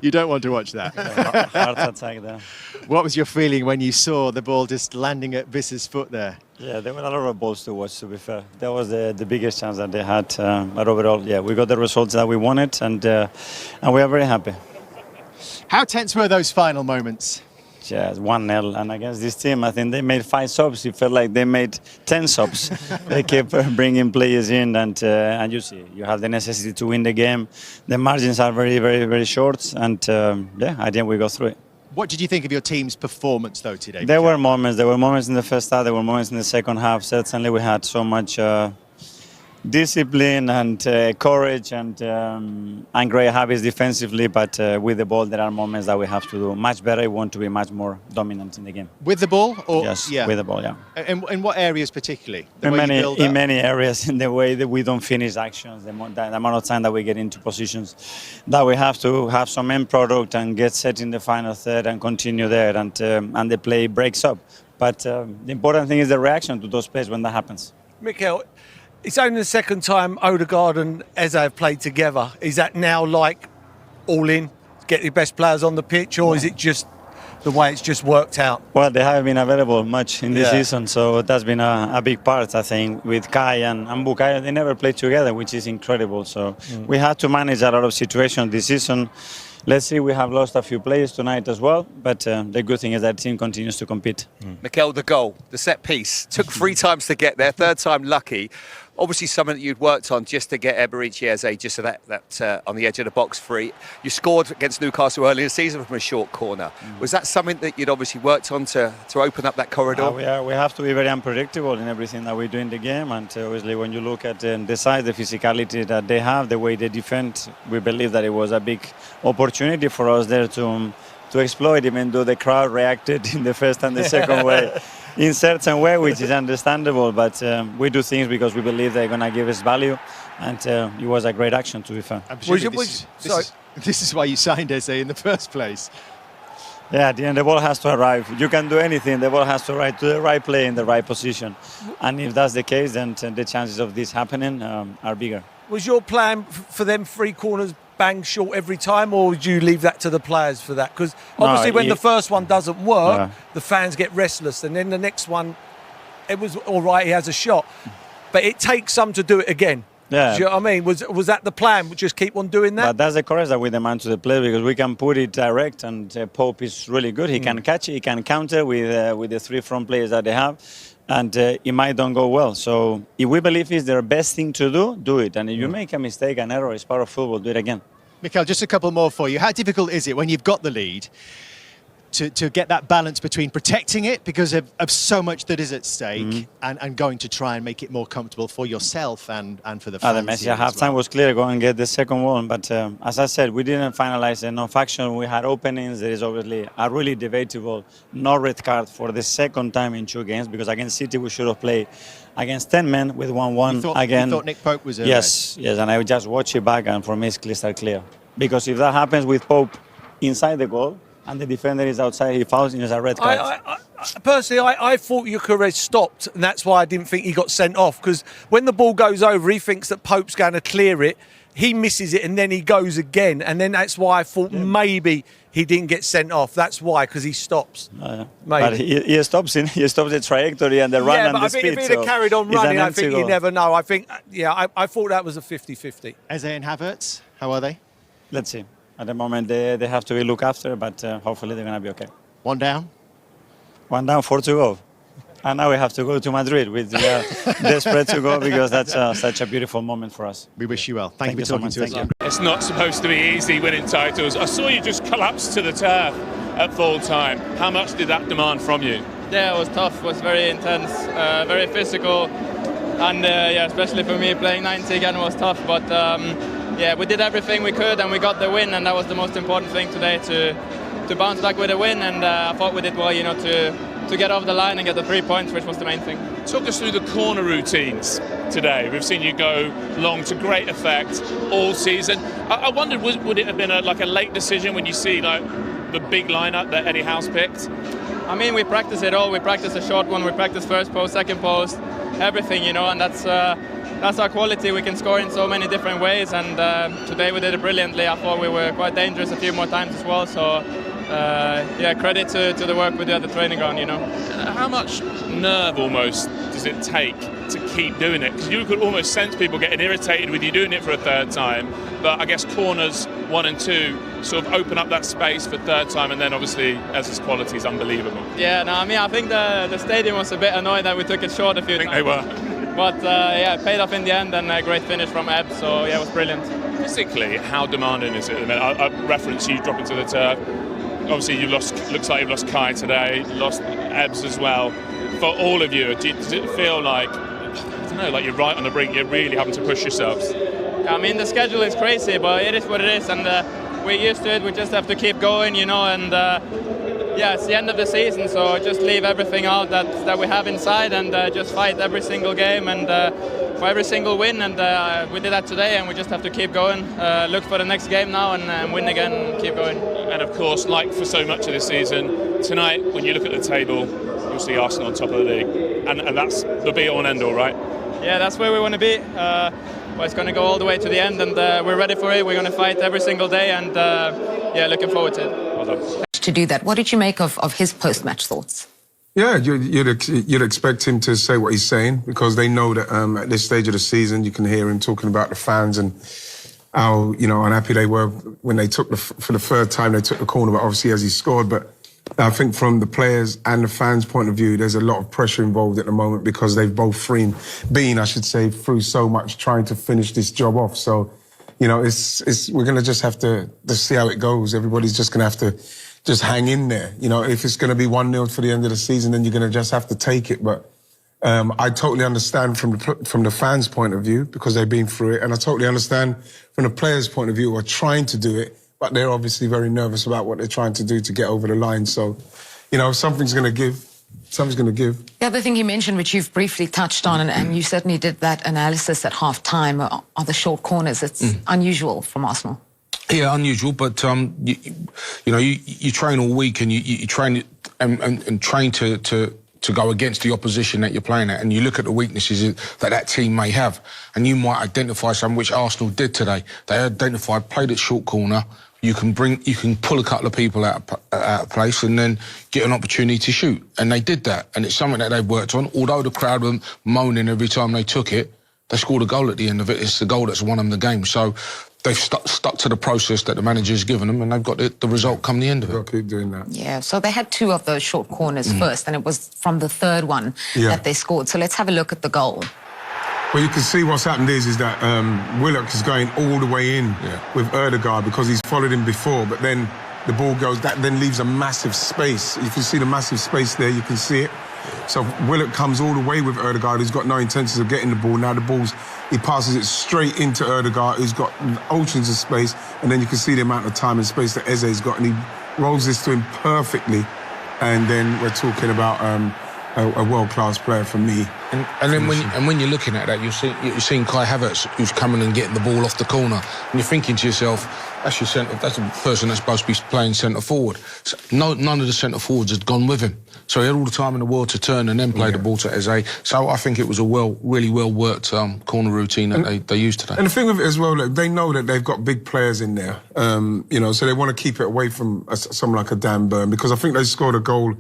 You don't want to watch that. Heart attack there. What was your feeling when you saw the ball just landing at Visser's foot there? Yeah, there were a lot of balls to watch, to be fair. That was the biggest chance that they had. But overall, yeah, we got the results that we wanted, and we are very happy. How tense were those final moments? Yeah, 1-0, and against this team, I think they made 5 subs. It felt like they made 10 subs. They kept bringing players in, and you see, you have the necessity to win the game. The margins are very, very, very short, and yeah, I think we go through it. What did you think of your team's performance, though, today? There were moments. There were moments in the first half. There were moments in the second half. Certainly, we had so much discipline and courage and great habits defensively, but with the ball there are moments that we have to do much better. We want to be much more dominant in the game. With the ball? Or? Yes, with the ball, yeah. In what areas particularly? In many areas, in the way that we don't finish actions, the amount of time that we get into positions, that we have to have some end product and get set in the final third and continue there, and the play breaks up. But the important thing is the reaction to those plays when that happens. Mikel, it's only the second time Odegaard and Eze have played together. Is that now like all in, get the best players on the pitch, or is it just the way it's just worked out? Well, they haven't been available much in this season, so that's been a big part, I think, with Kai and Bukayo. They never played together, which is incredible. So we had to manage a lot of situations this season. Let's see, we have lost a few players tonight as well, but the good thing is that the team continues to compete. Mikel, the goal, the set piece, took 3 times to get there, third time lucky. Obviously something that you'd worked on just to get Eberechi Eze just so that on the edge of the box free. You scored against Newcastle earlier in the season from a short corner. Was that something that you'd obviously worked on to open up that corridor? We have to be very unpredictable in everything that we do in the game, and obviously when you look at the size, the physicality that they have, the way they defend, we believe that it was a big opportunity for us there to exploit, even though the crowd reacted in the first and the second way. In certain way, which is understandable, but we do things because we believe they're going to give us value, and it was a great action, to be fair. This is why you signed Eze in the first place. Yeah, at the end, the ball has to arrive. You can do anything, the ball has to arrive to the right play in the right position. And if that's the case, then the chances of this happening are bigger. Was your plan for them 3 corners bang short every time, or would you leave that to the players for that? Because obviously when the first one doesn't work, the fans get restless, and then the next one, it was all right, he has a shot. But it takes some to do it again. Yeah. Do you know what I mean? Was that the plan? Just keep on doing that? But that's the courage that we demand to the player, because we can put it direct, and Pope is really good. He can catch it, he can counter with the 3 front players that they have. And it might don't go well. So if we believe it's their best thing to do it. And if you make a mistake, an error, it's part of football, do it again. Mikel, just a couple more for you. How difficult is it when you've got the lead to get that balance between protecting it because of so much that is at stake and going to try and make it more comfortable for yourself and for the fans? Messi half-time was clear, go and get the second one. But as I said, we didn't finalize enough action. We had openings. There is obviously a really debatable no red card for the second time in 2 games, because against City we should have played against 10 men with 1-1 again. You thought Nick Pope was Yes, and I would just watch it back, and for me it's crystal clear. Because if that happens with Pope inside the goal, and the defender is outside, he fouls, and there's a red card. Personally, I thought Choreographed stopped, and that's why I didn't think he got sent off, because when the ball goes over, he thinks that Pope's going to clear it, he misses it, and then he goes again, and then that's why I thought maybe he didn't get sent off. That's why, because he stops. But he stops the trajectory and the run and the speed. Yeah, but if he'd have carried on running, I think you never know. I think, I thought that was a 50-50. Eze and Havertz, how are they? Let's see. At the moment, they have to be looked after, but hopefully they're going to be okay. 1 down? 1 down, 4 to go. And now we have to go to Madrid with desperate to go, because that's such a beautiful moment for us. We wish you well. Thank you for talking to us. It's not supposed to be easy winning titles. I saw you just collapse to the turf at full time. How much did that demand from you? Yeah, it was tough. It was very intense, very physical. And especially for me, playing 90 again was tough. But we did everything we could, and we got the win, and that was the most important thing today, to bounce back with a win. And I thought we did well, to get off the line and get the 3 points, which was the main thing. Talk us through the corner routines today. We've seen you go long to great effect all season. I wondered, would it have been a late decision when you see the big lineup that Eddie House picked? I mean, we practice it all. We practice a short one, we practice first post, second post, everything, and that's that's our quality. We can score in so many different ways, and today we did it brilliantly. I thought we were quite dangerous a few more times as well. So credit to the work we do at the training ground. How much nerve almost does it take to keep doing it? Because you could almost sense people getting irritated with you doing it for a third time. But I guess corners 1 and 2 sort of open up that space for third time, and then obviously Ez's quality is unbelievable. Yeah, no, I mean, I think the stadium was a bit annoyed that we took it short a few times. I think they were. But it paid off in the end, and a great finish from Eb. So it was brilliant. Physically, how demanding is it at the minute? I reference you dropping to the turf. Obviously, looks like you've lost Kai today, lost Ebbs as well. For all of you, does it feel like, I don't know, like you're right on the brink, you're really having to push yourselves? I mean, the schedule is crazy, but it is what it is, and we're used to it. We just have to keep going, and it's the end of the season, so just leave everything out that we have inside and just fight every single game and for every single win, and we did that today, and we just have to keep going, look for the next game now and win again and keep going. And of course, like for so much of this season, tonight when you look at the table, you'll see Arsenal on top of the league, and that's the be-all and end-all, right? Yeah, that's where we want to be. But it's going to go all the way to the end, and we're ready for it. We're going to fight every single day, and looking forward to it. Well done. To do that, what did you make of his post-match thoughts? Yeah, you'd expect him to say what he's saying, because they know that at this stage of the season, you can hear him talking about the fans and how unhappy they were when they took for the third time they took the corner, but obviously as he scored. But I think from the players and the fans' point of view, there's a lot of pressure involved at the moment, because they've both been, I should say, through so much trying to finish this job off. So, we're going to just have to see how it goes. Everybody's just going to have to just hang in there. If it's going to be 1-0 for the end of the season, then you're going to just have to take it. But I totally understand from the fans' point of view, because they've been through it, and I totally understand from the players' point of view who are trying to do it, but they're obviously very nervous about what they're trying to do to get over the line. So, something's going to give. Something's going to give. The other thing you mentioned, which you've briefly touched on, and you certainly did that analysis at half-time, are the short corners. It's unusual from Arsenal. Yeah, unusual, but you train all week, and you train and train to go against the opposition that you're playing at, and you look at the weaknesses that team may have, and you might identify some, which Arsenal did today. They identified, played at short corner. You can pull a couple of people out of place and then get an opportunity to shoot, and they did that, and it's something that they've worked on. Although the crowd were moaning every time they took it, they scored a goal at the end of it. It's the goal that's won them the game. So they've stuck to the process that the manager's given them, and they've got the result come the end of it. They'll keep doing that. Yeah, so they had 2 of those short corners first, and it was from the third one that they scored. So let's have a look at the goal. Well, you can see what's happened is that Willock is going all the way in with Ødegaard, because he's followed him before, but then the ball goes, that then leaves a massive space. You can see the massive space there, you can see it. So Willock comes all the way with Ødegaard, who's got no intentions of getting the ball. Now he passes it straight into Ødegaard, who's got oceans of space, and then you can see the amount of time and space that Eze's got, and he rolls this to him perfectly. And then we're talking about a world-class player for me. And then when you're looking at that, you're seeing Kai Havertz, who's coming and getting the ball off the corner, and you're thinking to yourself, that's the person that's supposed to be playing centre forward. So none of the centre forwards had gone with him, so he had all the time in the world to turn and then play the ball to Eze. So I think it was a really well worked corner routine that they used today. And the thing with it as well, they know that they've got big players in there, so they want to keep it away from someone like a Dan Burn, because I think they scored a goal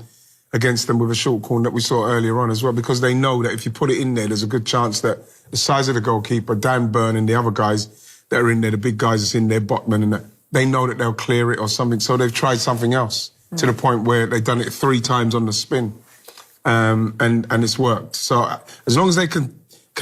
against them with a short corner that we saw earlier on as well, because they know that if you put it in there's a good chance that the size of the goalkeeper, Dan Burn, and the other guys that are in there, the big guys that's in there, Botman, and that, they know that they'll clear it or something. So they've tried something else to the point where they've done it 3 times on the spin, and it's worked. So as long as they can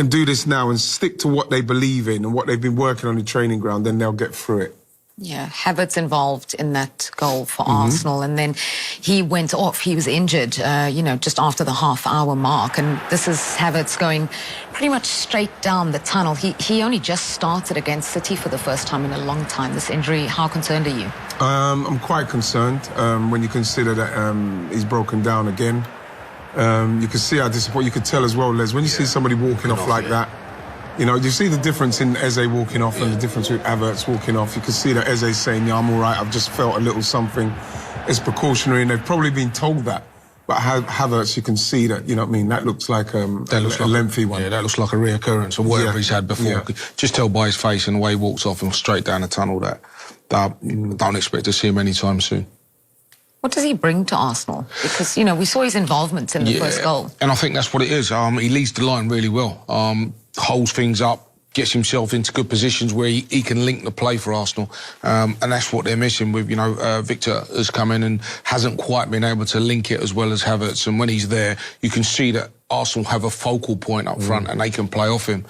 do this now and stick to what they believe in and what they've been working on the training ground, then they'll get through it. Yeah, Havertz involved in that goal for Arsenal, and then he went off. He was injured, just after the half-hour mark, and this is Havertz going pretty much straight down the tunnel. He only just started against City for the first time in a long time. This injury, how concerned are you? I'm quite concerned when you consider that he's broken down again. You can see how disappointed. You could tell as well, Les, when you see somebody walking off like that. You see the difference in Eze walking off and the difference with Havertz walking off. You can see that Eze's saying, I'm all right, I've just felt a little something. It's precautionary, and they've probably been told that. But Havertz, you can see that, you know what I mean, that looks like a lengthy one. Yeah, that looks like a reoccurrence of whatever he's had before. Yeah. Just tell by his face and the way he walks off and straight down the tunnel that don't expect to see him anytime soon. What does he bring to Arsenal? Because, you know, we saw his involvement in the first goal. And I think that's what it is. He leads the line really well, holds things up, gets himself into good positions where he can link the play for Arsenal. And that's what they're missing with, you know, Victor has come in and hasn't quite been able to link it as well as Havertz. And when he's there, you can see that Arsenal have a focal point up front and they can play off him.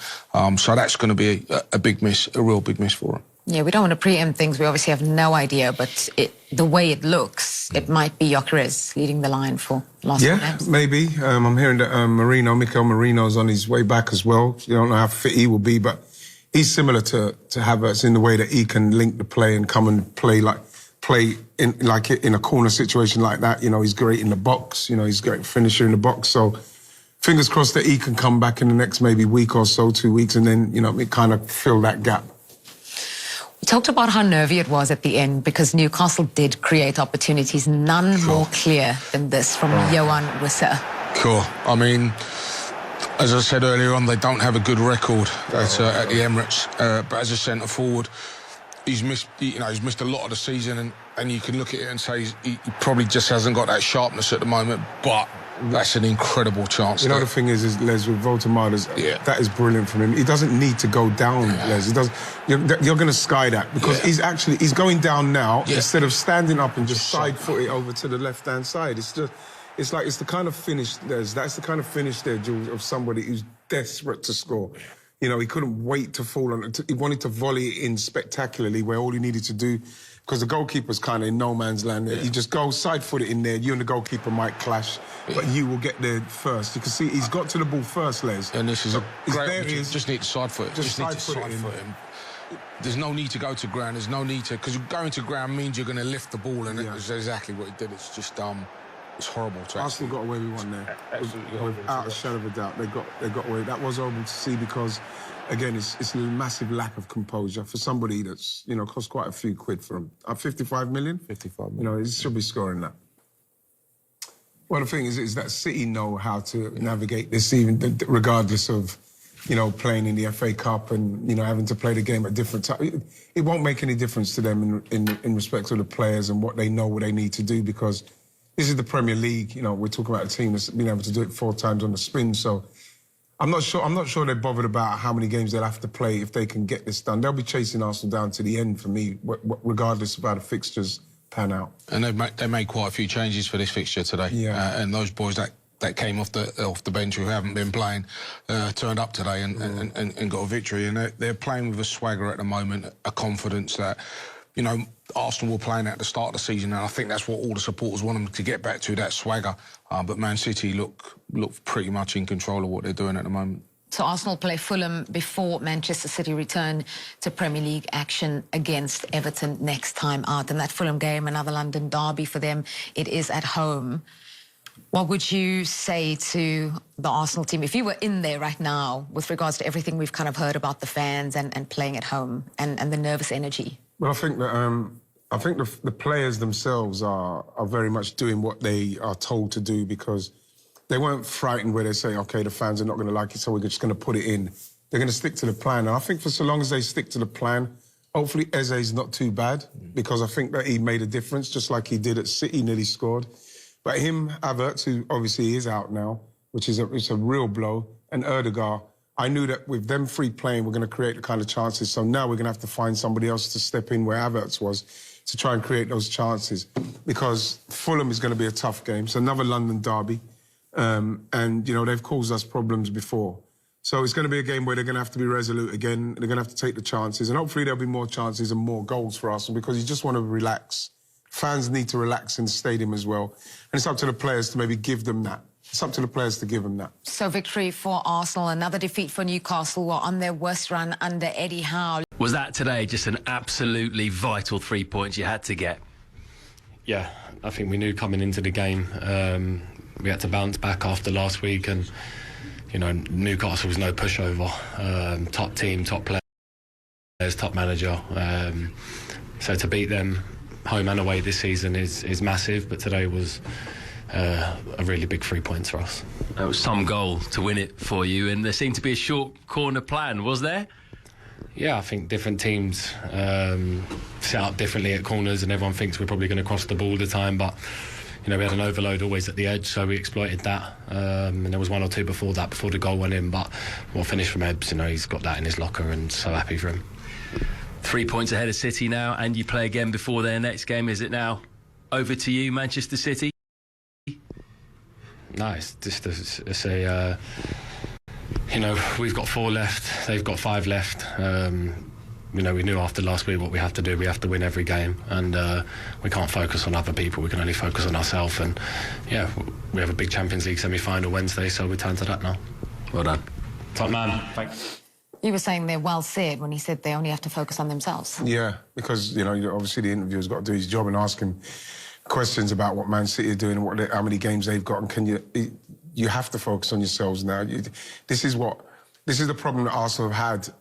So that's going to be a big miss, a real big miss for him. Yeah, we don't want to preempt things. We obviously have no idea, but the way it looks, it might be Gyökeres leading the line for last games. Yeah, maybe. I'm hearing that Mikel Merino's on his way back as well. You don't know how fit he will be, but he's similar to Havertz in the way that he can link the play and come and play in a corner situation like that. You know, he's great in the box. You know, he's a great finisher in the box. So fingers crossed that he can come back in the next maybe week or so, 2 weeks, and then, you know, kind of fill that gap. We talked about how nervy it was at the end because Newcastle did create opportunities, none more clear than this from Johan Wissa. Cool. I mean, as I said earlier on, they don't have a good record at the Emirates. But as a centre forward, he's missed a lot of the season, and you can look at it and say he probably just hasn't got that sharpness at the moment. But that's an incredible chance. You know, the thing is Les, with Voltemadas, that is brilliant from him. He doesn't need to go down, Les. He does. You're going to sky that because he's going down now instead of standing up and just side foot it over to the left hand side. It's the kind of finish, Les. That's the kind of finish there, Jules, of somebody who's desperate to score. You know, he couldn't wait to fall on it. He wanted to volley it in spectacularly where all he needed to do, because the goalkeeper's kind of in no man's land. You just go side foot it in there. You and the goalkeeper might clash, but you will get there first. You can see he's got to the ball first, Les. And this is just need to side foot it. Just need to side foot him. There's no need to go to ground. There's no need to, because going to ground means you're going to lift the ball, and that's exactly what he did. It's just it's horrible. Arsenal got away with one there. Absolutely, without a shadow of a doubt, they got away. That was horrible to see because, again, it's a massive lack of composure for somebody that's, you know, cost quite a few quid for him. 55 million? 55 million. You know, he should be scoring that. Well, the thing is that City know how to navigate this, even regardless of, you know, playing in the FA Cup and, you know, having to play the game at different times. It won't make any difference to them in respect to the players and what they know what they need to do, because this is the Premier League. You know, we're talking about a team that's been able to do it 4 times on the spin. So I'm not sure they're bothered about how many games they'll have to play if they can get this done. They'll be chasing Arsenal down to the end for me, regardless of how the fixtures pan out. And they made quite a few changes for this fixture today. Yeah. And those boys that came off the bench who haven't been playing turned up today and got a victory. And they're playing with a swagger at the moment, a confidence that, you know, Arsenal were playing at the start of the season, and I think that's what all the supporters want them to get back to, that swagger. But Man City look pretty much in control of what they're doing at the moment. So Arsenal play Fulham before Manchester City return to Premier League action against Everton next time out. And that Fulham game, another London derby for them, it is at home. What would you say to the Arsenal team, if you were in there right now, with regards to everything we've kind of heard about the fans and playing at home and the nervous energy? Well, I think that the players themselves are very much doing what they are told to do, because they weren't frightened where they say, OK, the fans are not going to like it, so we're just going to put it in. They're going to stick to the plan. And I think for so long as they stick to the plan, hopefully Eze's not too bad, because I think that he made a difference, just like he did at City, nearly scored. But him, Havertz, who obviously is out now, which is a real blow, and Ødegaard, I knew that with them 3 playing, we're going to create the kind of chances. So now we're going to have to find somebody else to step in where Havertz was to try and create those chances, because Fulham is going to be a tough game. It's another London derby. And, you know, they've caused us problems before. So it's going to be a game where they're going to have to be resolute again. They're going to have to take the chances. And hopefully there'll be more chances and more goals for Arsenal, because you just want to relax. Fans need to relax in the stadium as well. And it's up to the players to maybe give them that. It's up to the players to give them that. So victory for Arsenal, another defeat for Newcastle, were on their worst run under Eddie Howe. Was that today just an absolutely vital 3 points you had to get? Yeah, I think we knew coming into the game we had to bounce back after last week, and, you know, Newcastle was no pushover. Top team, top players, top manager. So to beat them home and away this season is massive, but today was a really big 3 points for us. That was some goal to win it for you, and there seemed to be a short corner plan, was there? Yeah, I think different teams set up differently at corners, and everyone thinks we're probably going to cross the ball all the time, but we had an overload always at the edge, so we exploited that. And there was one or two before that, before the goal went in, but we'll finish from Ebbs. He's got that in his locker, and so happy for him. 3 points ahead of City now, and you play again before their next game. Is it now over to you, Manchester City? No, it's just we've got 4 left, they've got 5 left. We knew after last week what we have to do. We have to win every game, and we can't focus on other people. We can only focus on ourselves. And yeah, we have a big Champions League semi-final Wednesday, so we turn to that now. Well done. Top man. Thanks. You were saying they're well said when he said they only have to focus on themselves. Yeah, because, obviously the interviewer's got to do his job and ask him questions about what Man City are doing and how many games they've got, and you have to focus on yourselves now. This is the problem that Arsenal have had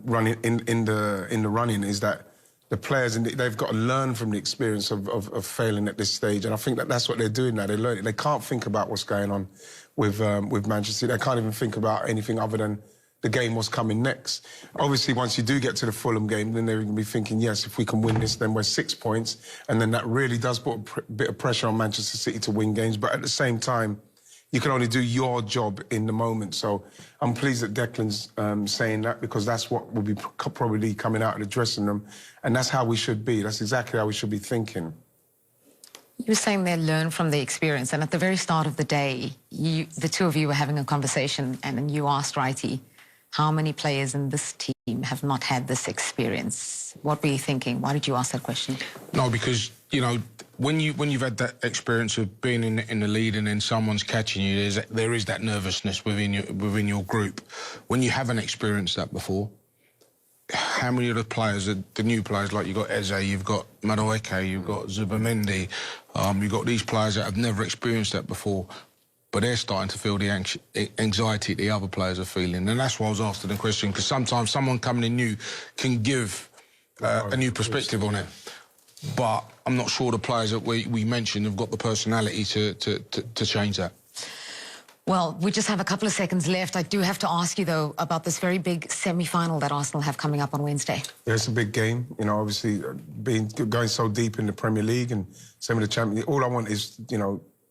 running in the running, is that the players, and they've got to learn from the experience of failing at this stage, and I think that's what they're doing now. They're learning. They can't think about what's going on with Manchester City. They can't even think about anything other than the game was coming next. Obviously, once you do get to the Fulham game, then they're going to be thinking, yes, if we can win this, then we're 6 points. And then that really does put a bit of pressure on Manchester City to win games. But at the same time, you can only do your job in the moment. So I'm pleased that Declan's saying that, because that's what will be probably coming out of the dressing room. And that's how we should be. That's exactly how we should be thinking. You were saying they learn from the experience. And at the very start of the day, the two of you were having a conversation, and you asked Wrighty, how many players in this team have not had this experience? What were you thinking? Why did you ask that question? No, because, when you've had that experience of being in the lead and then someone's catching you, there is that nervousness within your group. When you haven't experienced that before, how many of the players, the new players, like you've got Eze, you've got Madueke, you've got Zubamendi, you've got these players that have never experienced that before, but they're starting to feel the anxiety the other players are feeling. And that's why I was asking the question, because sometimes someone coming in new can give a new perspective on it. But I'm not sure the players that we mentioned have got the personality to change that. Well, we just have a couple of seconds left. I do have to ask you, though, about this very big semi-final that Arsenal have coming up on Wednesday. Yeah, it's a big game. Obviously, going so deep in the Premier League and some of the Champions League, all I want is,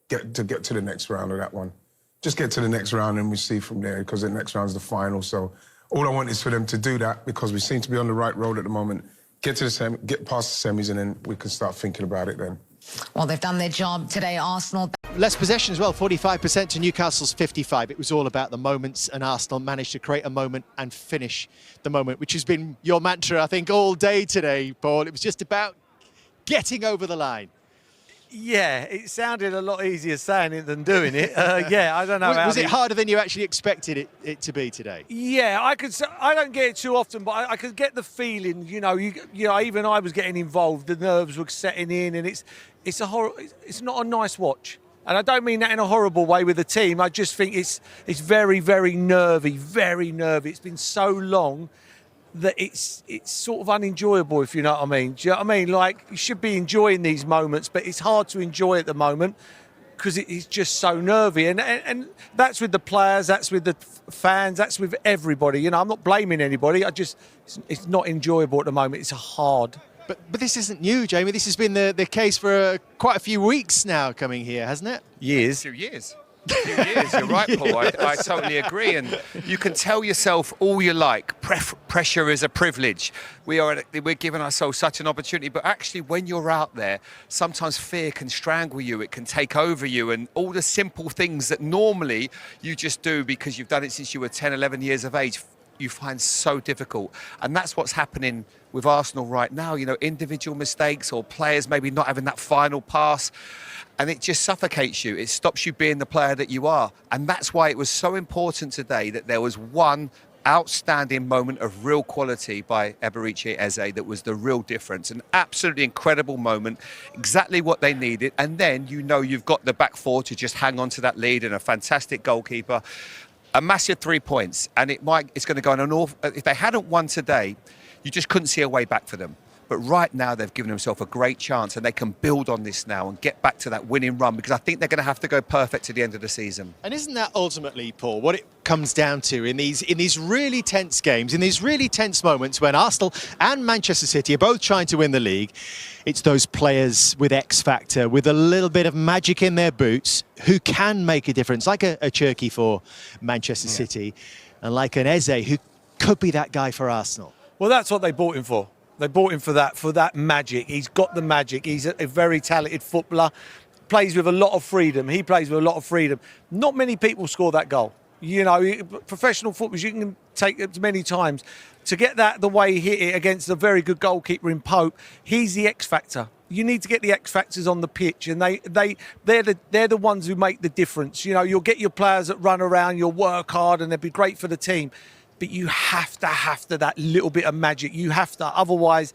get to the next round of that one. Just get to the next round and we see from there, because the next round's the final. So all I want is for them to do that, because we seem to be on the right road at the moment. Get past the semis, and then we can start thinking about it then. Well, they've done their job today, Arsenal. Less possession as well, 45% to Newcastle's 55%. It was all about the moments, and Arsenal managed to create a moment and finish the moment, which has been your mantra, I think, all day today, Paul. It was just about getting over the line. Yeah, it sounded a lot easier saying it than doing it. Yeah, I don't know. Was it harder than you actually expected it to be today? Yeah, I don't get it too often, but I could get the feeling. Even I was getting involved. The nerves were setting in, and it's not a nice watch. And I don't mean that in a horrible way with the team. I just think it's very, very nervy, very nervy. It's been so long that it's sort of unenjoyable, if you know what I mean. Do you know what I mean? Like, you should be enjoying these moments, but it's hard to enjoy at the moment because it's just so nervy. And that's with the players, that's with the fans, that's with everybody. I'm not blaming anybody. It's not enjoyable at the moment. It's hard. But this isn't new, Jamie. This has been the case for quite a few weeks now coming here, hasn't it? Years. 2 years. 2 years, you're right, Paul. I totally agree. And you can tell yourself all you like. Pressure is a privilege. We're giving ourselves such an opportunity. But actually, when you're out there, sometimes fear can strangle you. It can take over you. And all the simple things that normally you just do because you've done it since you were 10, 11 years of age, you find so difficult. And that's what's happening with Arsenal right now. Individual mistakes or players maybe not having that final pass. And it just suffocates you. It stops you being the player that you are. And that's why it was so important today that there was one outstanding moment of real quality by Eberechi Eze that was the real difference. An absolutely incredible moment, exactly what they needed. And then you've got the back four to just hang on to that lead, and a fantastic goalkeeper. A massive 3 points. And it's going to go on an awful... If they hadn't won today, you just couldn't see a way back for them. But right now, they've given themselves a great chance, and they can build on this now and get back to that winning run, because I think they're going to have to go perfect to the end of the season. And isn't that ultimately, Paul, what it comes down to in these really tense games, in these really tense moments when Arsenal and Manchester City are both trying to win the league? It's those players with X factor, with a little bit of magic in their boots, who can make a difference, like a Cherki for Manchester City, and like an Eze, who could be that guy for Arsenal. Well, that's what they bought him for. They bought him for that magic. He's got the magic. He's a very talented footballer. Plays with a lot of freedom. He plays with a lot of freedom. Not many people score that goal. You know, professional footballers, you can take it many times. To get that the way he hit it against a very good goalkeeper in Pope, he's the X factor. You need to get the X factors on the pitch, and they're the ones who make the difference. You know, you'll get your players that run around, you'll work hard, and they'll be great for the team. But you have to that little bit of magic. You have to, otherwise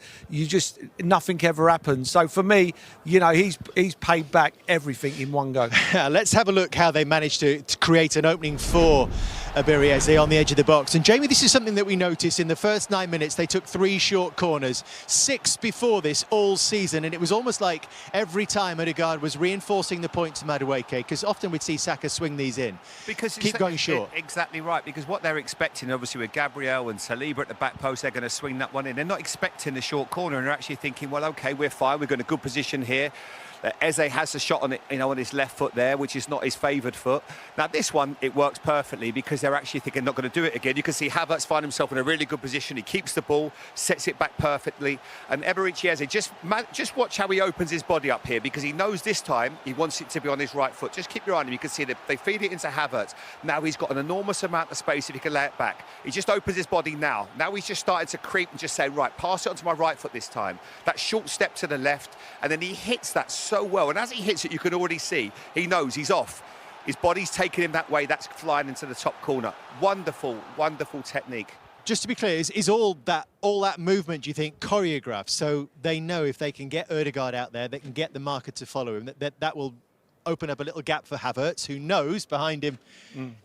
nothing ever happens. So for me, you know, he's paid back everything in one go. Let's have a look how they managed to create an opening for Abiri Eze on the edge of the box. And Jamie, this is something that we noticed in the first 9 minutes. They took 3 short corners, 6 before this all season, and it was almost like every time Odegaard was reinforcing the point to Madueke, because often we'd see Saka swing these in. Because keep going short. Exactly right, because what they're expecting, obviously, with Gabriel and Saliba at the back post, they're going to swing that one in. They're not expecting the short corner, and they're actually thinking, well, OK, we're fine, we've got a good position here. Eze has a shot on it, you know, on his left foot there, which is not his favoured foot. Now this one, it works perfectly because they're actually thinking not going to do it again. You can see Havertz find himself in a really good position. He keeps the ball, sets it back perfectly, and Eberici Eze, just watch how he opens his body up here, because he knows this time he wants it to be on his right foot. Just keep your eye on him. You can see that they feed it into Havertz. Now he's got an enormous amount of space if he can lay it back. He just opens his body now. Now he's just started to creep and just say, right, pass it onto my right foot this time. That short step to the left, and then he hits that so well. And as he hits it, you can already see he knows he's off. His body's taking him that way. That's flying into the top corner. Wonderful, wonderful technique. Just to be clear, is all that movement, do you think, choreographed? So they know if they can get Odegaard out there, they can get the marker to follow him. That will open up a little gap for Havertz, who knows behind him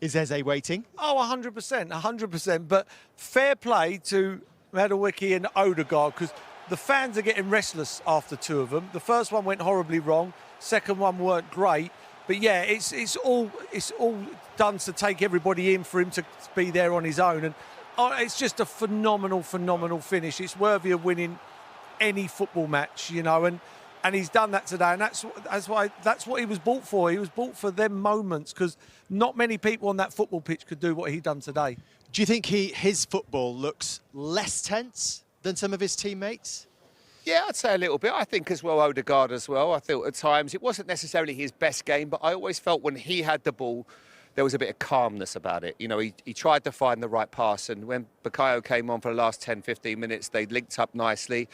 is Eze waiting. Oh, 100%, 100%. But fair play to Madueke and Odegaard, because the fans are getting restless after 2 of them. The first one went horribly wrong. Second one weren't great. But yeah, it's all done to take everybody in for him to be there on his own. And it's just a phenomenal finish. It's worthy of winning any football match, you know. And he's done that today, and that's what he was bought for. He was bought for them moments, because not many people on that football pitch could do what he done today. Do you think his football looks less tense than some of his teammates? Yeah, I'd say a little bit. I think as well, Odegaard as well. I thought at times it wasn't necessarily his best game, but I always felt when he had the ball, there was a bit of calmness about it. You know, he tried to find the right pass, and when Bukayo came on for the last 10, 15 minutes, they linked up nicely.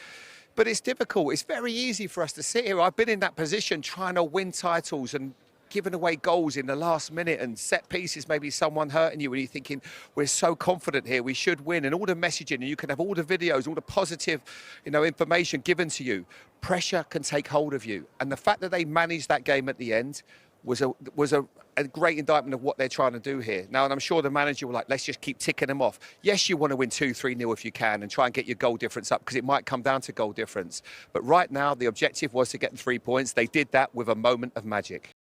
But it's difficult. It's very easy for us to sit here. I've been in that position trying to win titles and giving away goals in the last minute, and set pieces, maybe someone hurting you, and you're thinking, we're so confident here, we should win, and all the messaging, and you can have all the videos, all the positive, you know, information given to you. Pressure can take hold of you, and the fact that they managed that game at the end was a great indictment of what they're trying to do here. Now, and I'm sure the manager will let's just keep ticking them off. Yes, you want to win 2-3-0 if you can, and try and get your goal difference up, because it might come down to goal difference. But right now, the objective was to get 3 points. They did that with a moment of magic.